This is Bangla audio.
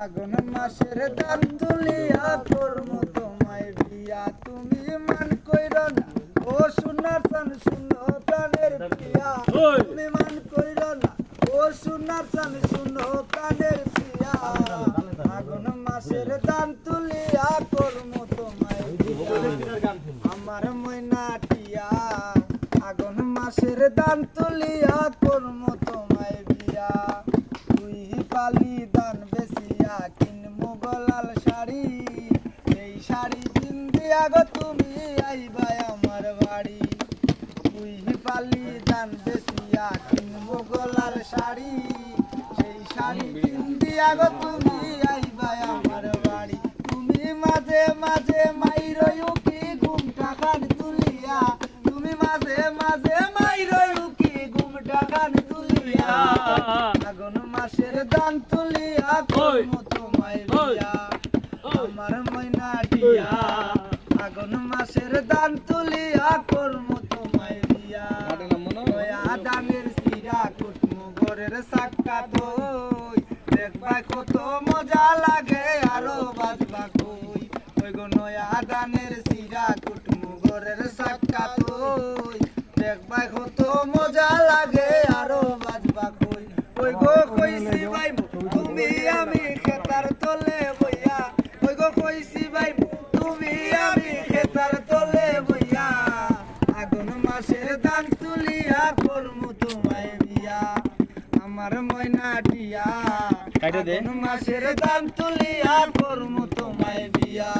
আগুন মাসের দান তুলিয়া করমু তোমায় বিয়া তুমি মান কইর না ও সোনার চান শুনো প্রাণের প্রিয়া তুমি মান কইর না ও সোনার চান শুনো প্রাণের প্রিয়া আগুন মাসের দান তুলিয়া করমু তোমায় বিয়া আমার ময়না টিয়া আগুন মাসের দান তুলিয়া করমু তোমায় বিয়া তুই পালি দান বেশিয়া কিনমু গলাল শাড়ি এই শাড়ি পিন্দিয়া গো তুমি আইবা আমার বাড়ি তুই পালি দান বেশিয়া কিনমু গলাল শাড়ি সেই শাড়ি পিন্দিয়া গো তুমি আইবা আমার বাড়ি তুমি মাঝে মাঝে মাইরয়ু কি ঘুমটা খান তুলিয়া তুমি মাঝে মাঝে মাইরয়ু কি ঘুমটা খান তুলিয়া আগুন মাসের দান তুলিয়া করমু তোমায় বিয়া আমার ময়না টিয়া আগুন মাসের দান তুলিয়া করমু তোমায় বিয়া দয়া দানের সিরা কুটমু ঘরের সাক্কা দই দেখবা কত মজা লাগে আরো বাজবা কই ওই গো নয়া দানের সিরা কুটমু ঘরের সাক্কা দই দেখবা কত মজা লাগে আরো বাজবা কই ওই গো কইছি ভাই তুমি আমি খেতার তলে বইয়া ওই গো কইছি ভাই তুমি আমি খেতার তলে বইয়া আগুন মাসের দান তুলিয়া করমু তোমায় বিয়া আমার ময়না টিয়া আগুন মাসের দান তুলিয়া করমু তোমায় বিয়া।